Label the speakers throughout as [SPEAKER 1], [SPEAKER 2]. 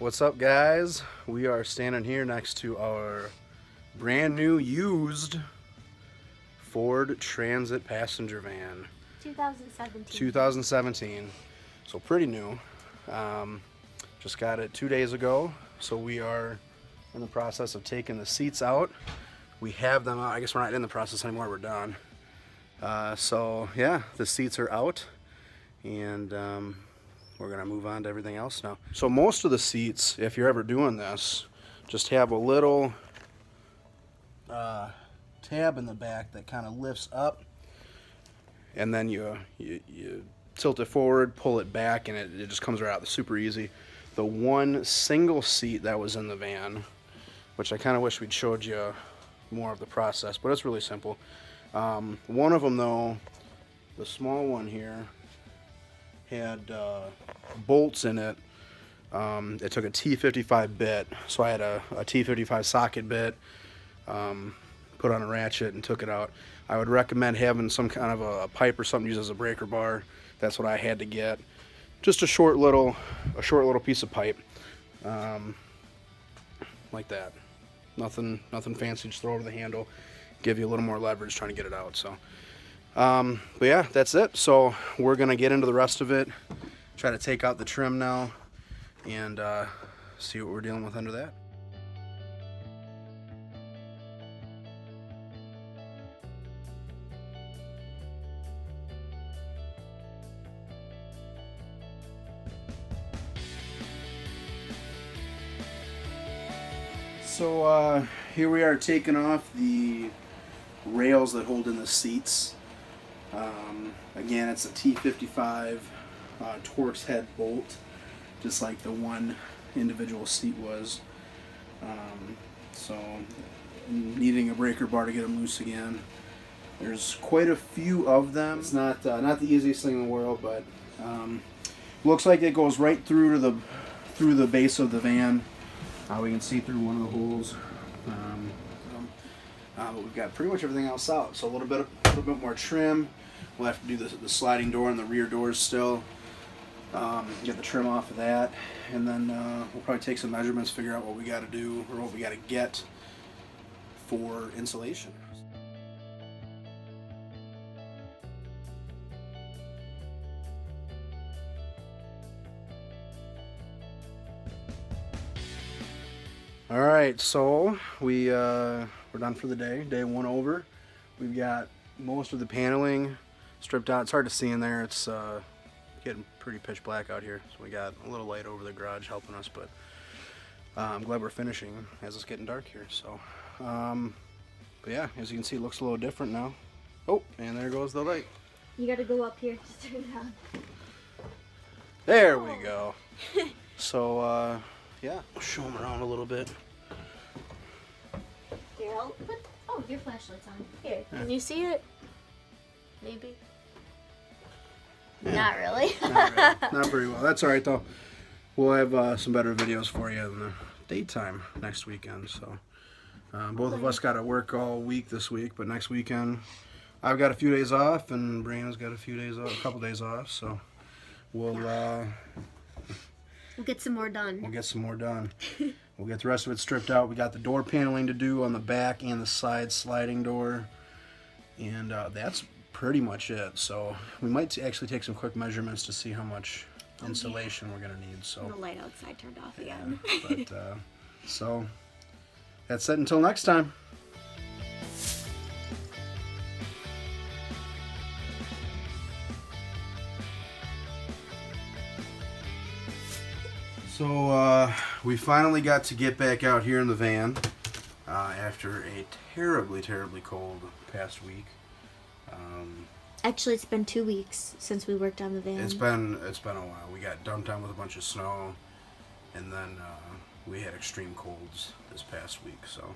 [SPEAKER 1] What's up, guys? We are standing here next to our brand new used Ford Transit passenger van. 2017. So pretty new. Just got it 2 days ago. So we are in the process of taking the seats out. We have them out. I guess we're not in the process anymore. We're done. So yeah, the seats are out, and we're gonna move on to everything else now. So most of the seats, if you're ever doing this, just have a little tab in the back that kind of lifts up, and then you tilt it forward, pull it back, and it just comes right out. It's super easy. The one single seat that was in the van, which I kind of wish we'd showed you more of the process, but it's really simple. One of them, though, the small one here, had bolts in it. It took a T55 bit, so I had a T55 socket bit, put on a ratchet and took it out. I would recommend having some kind of a pipe or something used as a breaker bar. That's what I had to get. Just a short little piece of pipe, like that. Nothing fancy. Just throw over the handle, give you a little more leverage trying to get it out. So, but yeah, that's it. So we're gonna get into the rest of it. Try to take out the trim now, and see what we're dealing with under that. So here we are taking off the rails that hold in the seats. Again, it's a T55 Torx head bolt, just like the one individual seat was. So needing a breaker bar to get them loose again. There's quite a few of them. It's not the easiest thing in the world, but looks like it goes right through the base of the van. We can see through one of the holes, but we've got pretty much everything else out. So a little bit more trim. We'll have to do the sliding door and the rear doors still. Get the trim off of that, and then we'll probably take some measurements, figure out what we got to do or what we got to get for insulation. All right, so we're done for the day. Day one over. We've got most of the paneling stripped out. It's hard to see in there. It's getting pretty pitch black out here, so we got a little light over the garage helping us. But I'm glad we're finishing as it's getting dark here. So, but yeah, as you can see, it looks a little different now. Oh, and there goes the light.
[SPEAKER 2] You got to go up here to turn it on.
[SPEAKER 1] There we go. So. Yeah, I'll show them around a little bit.
[SPEAKER 2] Here, I'll put. Oh, your flashlight's on. Here, can you see it? Maybe. Yeah. Not really.
[SPEAKER 1] Not very well. That's all right though. We'll have some better videos for you in the daytime next weekend. So both of us got to work all week this week, but next weekend I've got a few days off, and Brianna's got a couple days off. So we'll
[SPEAKER 2] get some more done.
[SPEAKER 1] We'll get some more done. We'll get the rest of it stripped out. We got the door paneling to do on the back and the side sliding door. And that's pretty much it. So we might actually take some quick measurements to see how much insulation we're going to need. So
[SPEAKER 2] the light outside turned off again.
[SPEAKER 1] But so that's it until next time. So we finally got to get back out here in the van after a terribly cold past week.
[SPEAKER 2] Actually, it's been 2 weeks since we worked on the van.
[SPEAKER 1] It's been a while. We got dumped on with a bunch of snow, and then we had extreme colds this past week. So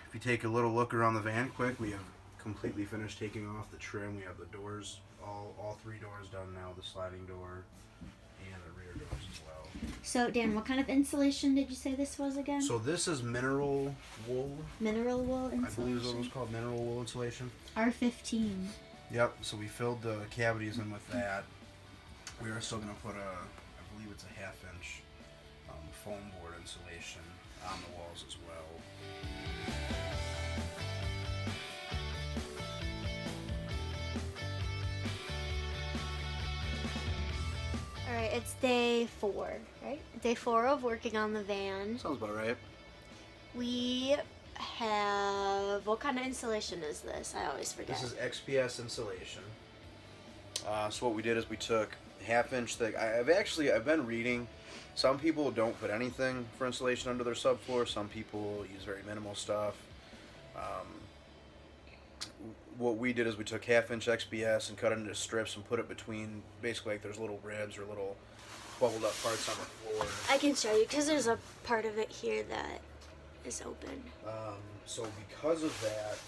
[SPEAKER 1] if you take a little look around the van quick, we have completely finished taking off the trim. We have the doors, all three doors done now, the sliding door and the rear doors as well.
[SPEAKER 2] So, Dan, what kind of insulation did you say this was again?
[SPEAKER 1] So this is mineral wool.
[SPEAKER 2] Mineral wool insulation?
[SPEAKER 1] I believe is what it was called, mineral wool insulation.
[SPEAKER 2] R15.
[SPEAKER 1] Yep, so we filled the cavities in with that. We are still going to put I believe it's a 1/2 inch foam board insulation on the walls as well.
[SPEAKER 2] All right, it's day 4, right? Day 4 of working on the van.
[SPEAKER 1] Sounds about right.
[SPEAKER 2] We have, what kind of insulation is this? I always forget.
[SPEAKER 1] This is XPS insulation. So what we did is we took 1/2-inch thick. I've been reading. Some people don't put anything for insulation under their subfloor. Some people use very minimal stuff. What we did is we took 1/2-inch XPS and cut it into strips and put it between, basically like there's little ribs or little bubbled up parts on the floor.
[SPEAKER 2] I can show you because there's a part of it here that is open.
[SPEAKER 1] So because of that,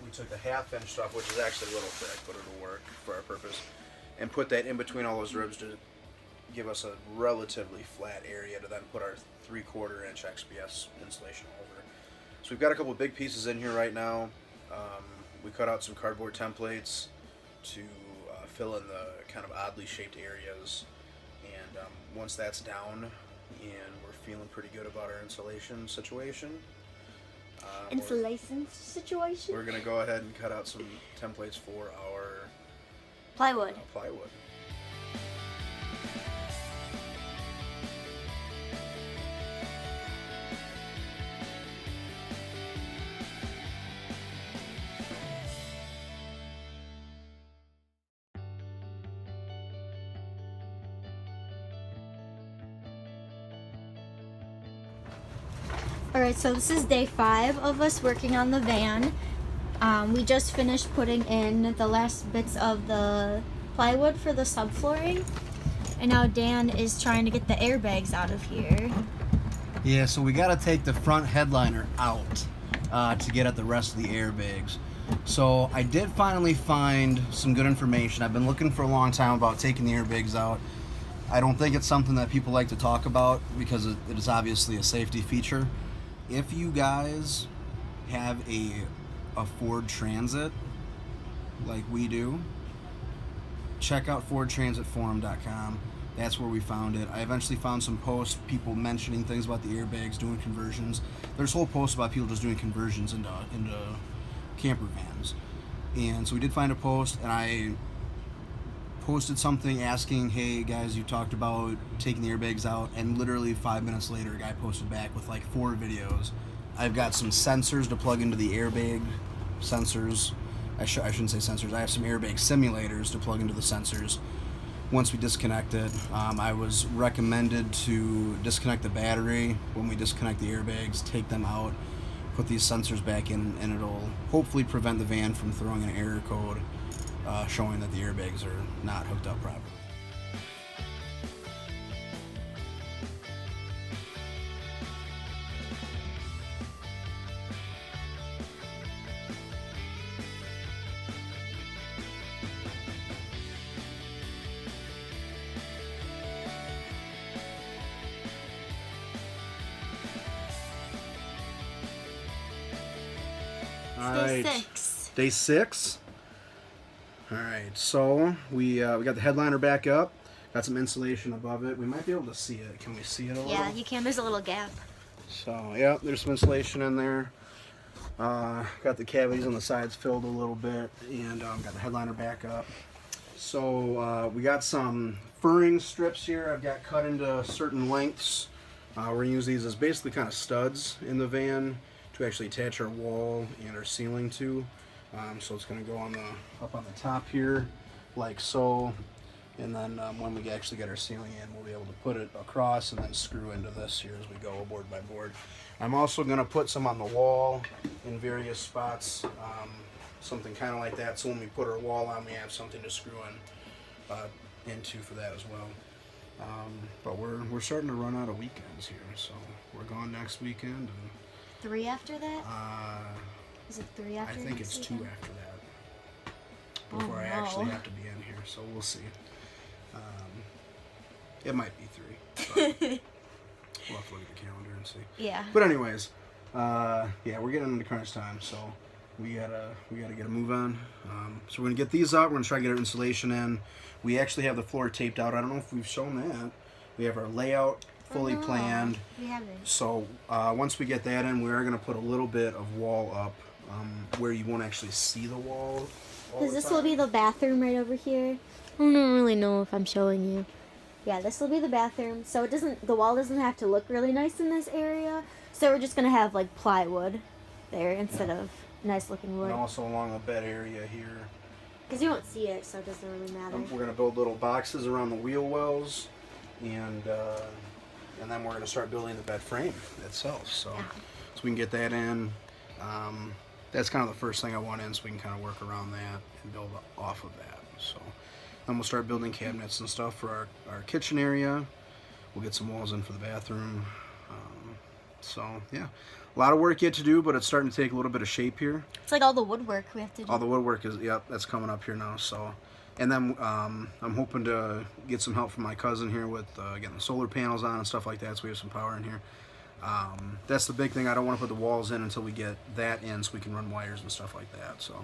[SPEAKER 1] we took the 1/2-inch stuff, which is actually a little thick, but it'll work for our purpose, and put that in between all those ribs to give us a relatively flat area to then put our 3/4-inch XPS insulation over. So we've got a couple of big pieces in here right now. We cut out some cardboard templates to fill in the kind of oddly shaped areas, and once that's down and we're feeling pretty good about our insulation situation,
[SPEAKER 2] Insulation situation?
[SPEAKER 1] we're going to go ahead and cut out some templates for our
[SPEAKER 2] Plywood.
[SPEAKER 1] plywood.
[SPEAKER 2] Alright, so this is day 5 of us working on the van. We just finished putting in the last bits of the plywood for the subflooring. And now Dan is trying to get the airbags out of here.
[SPEAKER 1] Yeah, so we got to take the front headliner out to get at the rest of the airbags. So I did finally find some good information. I've been looking for a long time about taking the airbags out. I don't think it's something that people like to talk about because it is obviously a safety feature. If you guys have a Ford Transit like we do, check out FordTransitForum.com. That's where we found it. I eventually found some posts, people mentioning things about the airbags, doing conversions. There's whole posts about people just doing conversions into camper vans. And so we did find a post, and I posted something asking, hey guys, you talked about taking the airbags out, and literally 5 minutes later a guy posted back with like 4 videos. I've got some sensors to plug into the airbag sensors. I shouldn't say sensors. I have some airbag simulators to plug into the sensors. Once we disconnect it, I was recommended to disconnect the battery when we disconnect the airbags, take them out, put these sensors back in, and it'll hopefully prevent the van from throwing an error code showing that the airbags are not hooked up properly. All
[SPEAKER 2] Day
[SPEAKER 1] right.
[SPEAKER 2] 6.
[SPEAKER 1] Day 6. All right, so we got the headliner back up. Got some insulation above it. We might be able to see it. Can we see it a little?
[SPEAKER 2] Yeah, you can. There's a little gap.
[SPEAKER 1] So yeah, there's some insulation in there. Got the cavities on the sides filled a little bit, and got the headliner back up. So we got some furring strips here. I've got cut into certain lengths. We're gonna use these as basically kind of studs in the van to actually attach our wall and our ceiling to. So it's going to go up on the top here, like so, and then when we actually get our ceiling in, we'll be able to put it across and then screw into this here as we go board by board. I'm also going to put some on the wall in various spots, something kind of like that, so when we put our wall on, we have something to screw into for that as well. But we're starting to run out of weekends here, so we're gone next weekend. And
[SPEAKER 2] 3 after that? Is it 3 after?
[SPEAKER 1] I think it's 2
[SPEAKER 2] weekend?
[SPEAKER 1] after that. Before I
[SPEAKER 2] no.
[SPEAKER 1] actually have to be in here, so we'll see. It might be 3. But we'll have to look at the calendar and see.
[SPEAKER 2] Yeah.
[SPEAKER 1] But anyways, yeah, we're getting into crunch time, so we gotta get a move on. So we're gonna get these out. We're gonna try to get our insulation in. We actually have the floor taped out. I don't know if we've shown that. We have our layout fully
[SPEAKER 2] no,
[SPEAKER 1] planned.
[SPEAKER 2] We haven't.
[SPEAKER 1] So once we get that in, we are going to put a little bit of wall up where you won't actually see the wall.
[SPEAKER 2] Because this will be the bathroom right over here. I don't really know if I'm showing you. Yeah, this will be the bathroom. So the wall doesn't have to look really nice in this area. So we're just going to have like plywood there instead of nice looking wood.
[SPEAKER 1] And also along the bed area here.
[SPEAKER 2] Because you won't see it, so it doesn't really matter.
[SPEAKER 1] We're going to build little boxes around the wheel wells, and then we're going to start building the bed frame itself. So we can get that in. That's kind of the first thing I want in, so we can kind of work around that and build off of that. So then we'll start building cabinets and stuff for our kitchen area. We'll get some walls in for the bathroom. So yeah, a lot of work yet to do, but it's starting to take a little bit of shape here.
[SPEAKER 2] It's like all the woodwork we have to do.
[SPEAKER 1] All the woodwork is, that's coming up here now. So, and then I'm hoping to get some help from my cousin here with getting the solar panels on and stuff like that, so we have some power in here. That's the big thing. I don't want to put the walls in until we get that in, so we can run wires and stuff like that. So,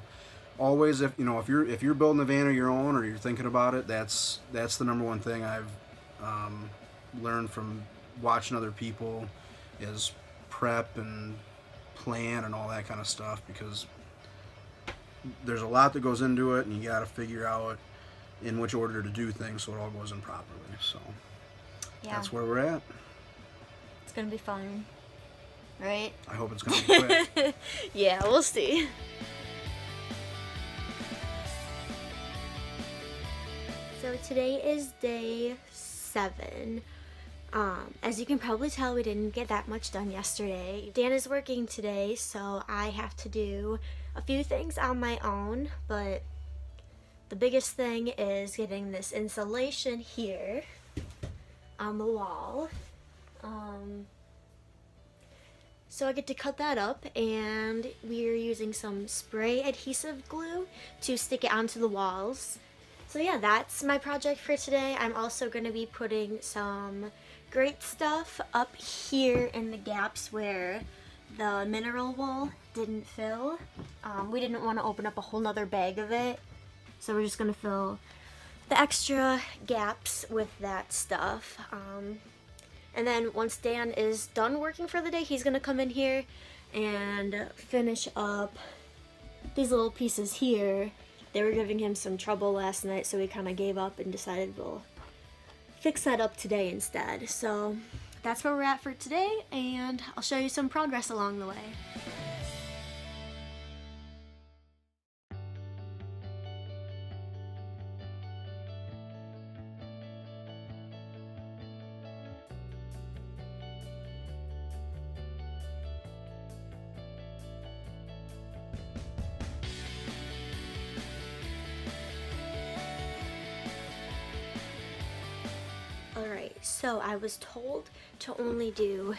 [SPEAKER 1] always, if you're building a van of your own or you're thinking about it, that's the number one thing I've learned from watching other people is prep and plan and all that kind of stuff, because there's a lot that goes into it, and you got to figure out in which order to do things so it all goes in properly. So that's where we're at.
[SPEAKER 2] It's gonna be fun, right?
[SPEAKER 1] I hope it's gonna be quick.
[SPEAKER 2] Yeah, we'll see. So today is day 7. As you can probably tell, we didn't get that much done yesterday. Dan is working today, so I have to do a few things on my own, but the biggest thing is getting this insulation here on the wall. So I get to cut that up, and we're using some spray adhesive glue to stick it onto the walls. So yeah, that's my project for today. I'm also going to be putting some great stuff up here in the gaps where the mineral wool didn't fill. We didn't want to open up a whole nother bag of it, so we're just going to fill the extra gaps with that stuff. And then once Dan is done working for the day, he's going to come in here and finish up these little pieces here. They were giving him some trouble last night, so we kind of gave up and decided we'll fix that up today instead. So that's where we're at for today, and I'll show you some progress along the way. Alright, so I was told to only do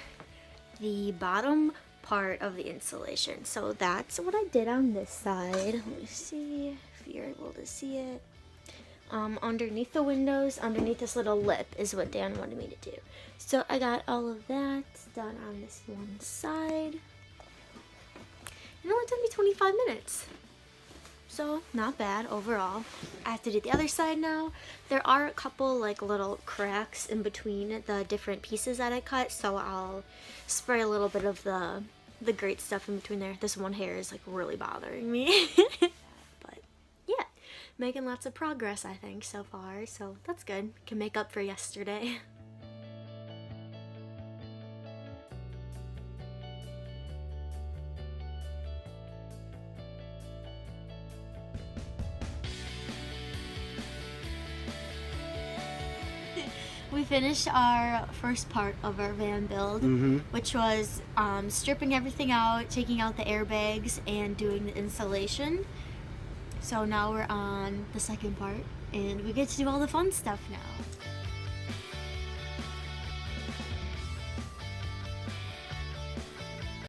[SPEAKER 2] the bottom part of the insulation. So that's what I did on this side. Let me see if you're able to see it. Underneath the windows, underneath this little lip is what Dan wanted me to do. So I got all of that done on this one side. It only took me 25 minutes. So not bad overall. I have to do the other side now. There are a couple like little cracks in between the different pieces that I cut, so I'll spray a little bit of the great stuff in between there. This one hair is like really bothering me. But yeah, making lots of progress I think so far, so that's good. Can make up for yesterday. We finished our first part of our van build, which was stripping everything out, taking out the airbags, and doing the insulation. So now we're on the second part, and we get to do all the fun stuff now.